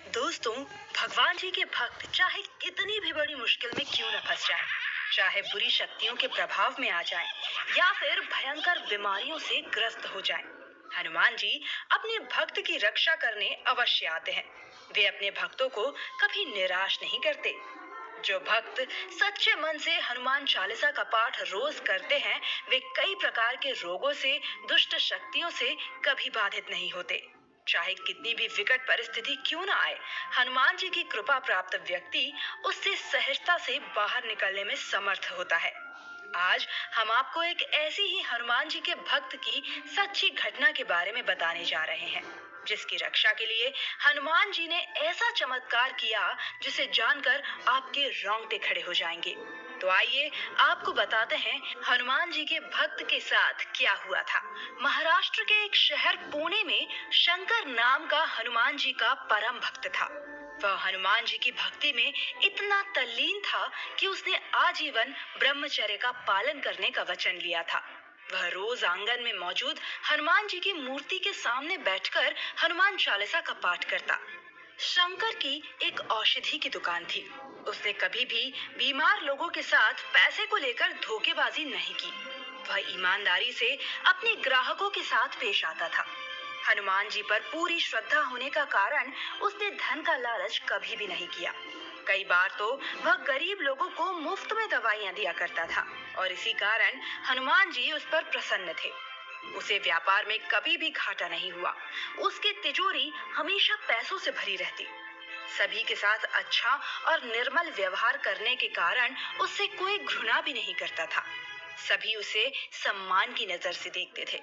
दोस्तों, भगवान जी के भक्त चाहे कितनी भी बड़ी मुश्किल में क्यों न फंस जाएं, चाहे बुरी शक्तियों के प्रभाव में आ जाएं, या फिर भयंकर बीमारियों से ग्रस्त हो जाएं, हनुमान जी अपने भक्त की रक्षा करने अवश्य आते हैं। वे अपने भक्तों को कभी निराश नहीं करते। जो भक्त सच्चे मन से हनुमान चालीसा का पाठ रोज करते हैं, वे कई प्रकार के रोगों से, दुष्ट शक्तियों से कभी बाधित नहीं होते। चाहे कितनी भी विकट परिस्थिति क्यों ना आए, हनुमान जी की कृपा प्राप्त व्यक्ति उससे सहजता से बाहर निकलने में समर्थ होता है। आज हम आपको एक ऐसी ही हनुमान जी के भक्त की सच्ची घटना के बारे में बताने जा रहे हैं, जिसकी रक्षा के लिए हनुमान जी ने ऐसा चमत्कार किया जिसे जानकर आपके रोंगटे खड़े हो जाएंगे। तो आइए आपको बताते हैं हनुमान जी के भक्त के साथ क्या हुआ था। महाराष्ट्र के एक शहर पुणे में शंकर नाम का हनुमान जी का परम भक्त था। वह हनुमान जी की भक्ति में इतना तल्लीन था कि उसने आजीवन ब्रह्मचर्य का पालन करने का वचन लिया था। वह रोज आंगन में मौजूद हनुमान जी की मूर्ति के सामने बैठकर हनुमान चालीसा का पाठ करता। शंकर की एक औषधि की दुकान थी। उसने कभी भी बीमार लोगों के साथ पैसे को लेकर धोखेबाजी नहीं की। वह ईमानदारी से अपने ग्राहकों के साथ पेश आता था। हनुमान जी पर पूरी श्रद्धा होने का कारण उसने धन का लालच कभी भी नहीं किया। कई बार तो वह गरीब लोगों को मुफ्त में दवाइयां दिया करता था और इसी कारण हनुमान जी उस पर प्रसन्न थे। उसे व्यापार में कभी भी घाटा नहीं हुआ। उसकी तिजोरी हमेशा पैसों से भरी रहती। सभी के साथ अच्छा और निर्मल व्यवहार करने के कारण उससे कोई घृणा भी नहीं करता था। सभी उसे सम्मान की नजर से देखते थे।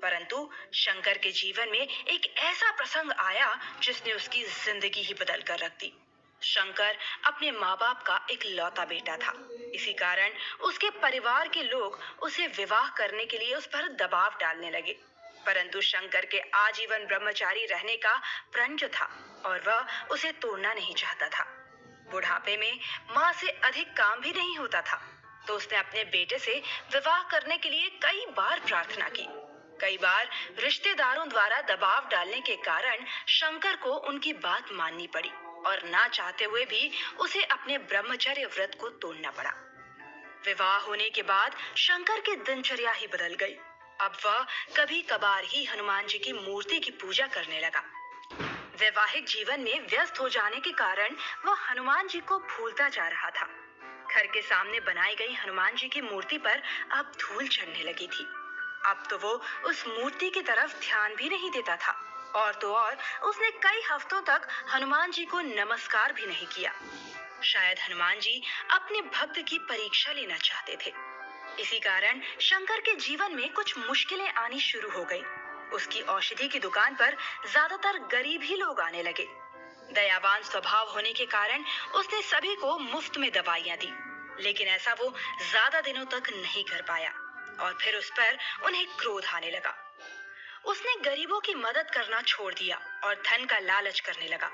परंतु शंकर के जीवन में एक ऐसा प्रसंग आया जिसने उसकी जिंदगी ही बदल कर रख दी। शंकर अपने माँ बाप का इकलौता बेटा था। इसी कारण उसके परिवार के लोग उसे विवाह करने के लिए उस पर दबाव डालने लगे। परंतु शंकर के आजीवन ब्रह्मचारी रहने का प्रण जो था और वह उसे तोड़ना नहीं चाहता था। बुढ़ापे में माँ से अधिक काम भी नहीं होता था, तो उसने अपने बेटे से विवाह करने के लिए कई बार प्रार्थना की। कई बार रिश्तेदारों द्वारा दबाव डालने के कारण शंकर को उनकी बात माननी पड़ी और ना चाहते हुए भी उसे अपने ब्रह्मचर्य व्रत को तोड़ना पड़ा। विवाह होने के बाद शंकर की दिनचर्या ही बदल गई। अब वह कभी कभार ही हनुमान जी की मूर्ति की पूजा करने लगा। वैवाहिक जीवन में व्यस्त हो जाने के कारण वह हनुमान जी को भूलता जा रहा था। घर के सामने बनाई गई हनुमान जी की मूर्ति पर अब धूल चढ़ने लगी थी। अब तो वो उस मूर्ति की तरफ ध्यान भी नहीं देता था। और तो और उसने कई हफ्तों तक हनुमान जी को नमस्कार भी नहीं किया। शायद हनुमान जी अपने भक्त की परीक्षा लेना चाहते थे। इसी कारण शंकर के जीवन में कुछ मुश्किलें आनी शुरू हो गई। उसकी औषधि की दुकान पर ज्यादातर गरीब ही लोग आने लगे। दयावान स्वभाव होने के कारण उसने सभी को मुफ्त में दवाइयां दी, लेकिन ऐसा वो ज्यादा दिनों तक नहीं कर पाया और फिर उस पर उन्हें क्रोध आने लगा। उसने गरीबों की मदद करना छोड़ दिया और धन का लालच करने लगा।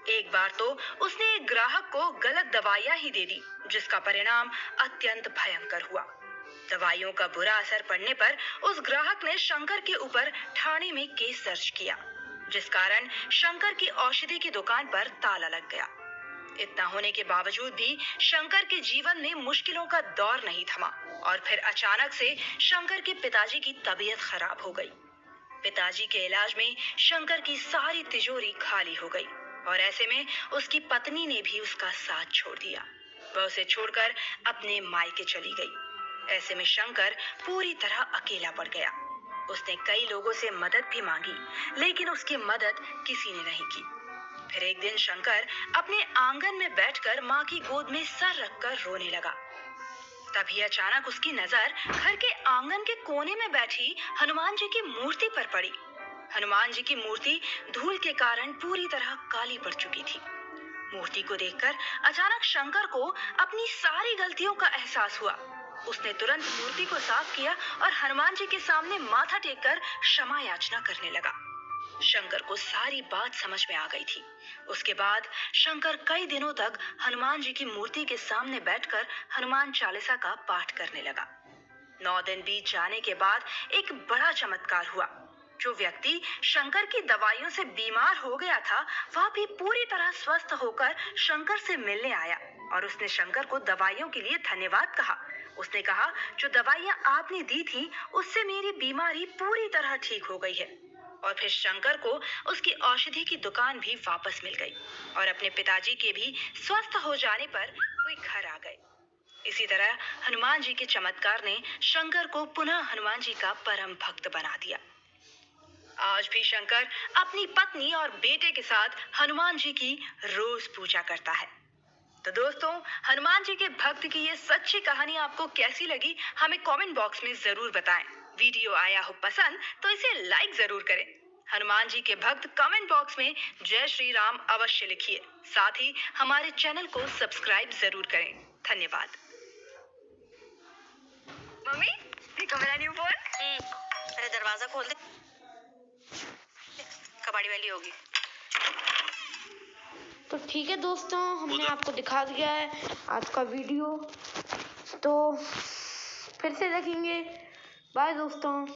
एक बार तो उसने एक ग्राहक को गलत दवाइयां ही दे दी, जिसका परिणाम अत्यंत भयंकर हुआ। दवाइयों का बुरा असर पड़ने पर उस ग्राहक ने शंकर के ऊपर थाने में केस दर्ज किया, जिस कारण शंकर की औषधि की दुकान पर ताला लग गया। इतना होने के बावजूद भी शंकर के जीवन में मुश्किलों का दौर नहीं थमा और फिर अचानक से शंकर के पिताजी की तबीयत खराब हो गई। पिताजी के इलाज में शंकर की सारी तिजोरी खाली हो गई और ऐसे में उसकी पत्नी ने भी उसका साथ छोड़ दिया। वह उसे छोड़कर अपने मायके चली गई। ऐसे में शंकर पूरी तरह अकेला पड़ गया। उसने कई लोगों से मदद भी मांगी, लेकिन उसकी मदद किसी ने नहीं की। फिर एक दिन शंकर अपने आंगन में बैठकर माँ की गोद में सर रखकर रोने लगा। तभी अचानक उसकी नजर घर के आंगन के कोने में बैठी हनुमान जी की मूर्ति पर पड़ी। हनुमान जी की मूर्ति धूल के कारण पूरी तरह काली पड़ चुकी थी। मूर्ति को देखकर अचानक शंकर को अपनी सारी गलतियों का एहसास हुआ। उसने तुरंत मूर्ति को साफ किया और हनुमान जी के सामने माथा टेककर क्षमा याचना करने लगा। शंकर को सारी बात समझ में आ गई थी। उसके बाद शंकर कई दिनों तक हनुमान जी की मूर्ति के सामने बैठकर हनुमान चालीसा का पाठ करने लगा। 9 दिन बीत जाने के बाद एक बड़ा चमत्कार हुआ। जो व्यक्ति शंकर की दवाइयों से बीमार हो गया था, वह भी पूरी तरह स्वस्थ होकर शंकर से मिलने आया और उसने शंकर को दवाइयों के लिए धन्यवाद कहा। उसने कहा, जो दवाइयां आपने दी थी उससे मेरी बीमारी पूरी तरह ठीक हो गई है। और फिर शंकर को उसकी औषधि की दुकान भी वापस मिल गई और अपने पिताजी के भी स्वस्थ हो जाने पर वे घर आ गए। इसी तरह हनुमान जी के चमत्कार ने शंकर को पुनः हनुमान जी का परम भक्त बना दिया। आज भी शंकर अपनी पत्नी और बेटे के साथ हनुमान जी की रोज पूजा करता है। तो दोस्तों, हनुमान जी के भक्त की ये सच्ची कहानी आपको कैसी लगी, हमें कमेंट बॉक्स में जरूर बताएं। वीडियो आया हो पसंद तो इसे लाइक जरूर करें। हनुमान जी के भक्त कमेंट बॉक्स में जय श्री राम अवश्य लिखिए। साथ ही हमारे चैनल को सब्सक्राइब जरूर करें। धन्यवाद। मम्मी, देखो मेरा न्यू फोन। अरे दरवाजा खोल दे, कबाड़ी वाली होगी। तो ठीक है दोस्तों, हमने आपको दिखा दिया है आज का वीडियो, तो फिर से देखेंगे। बाय दोस्तों।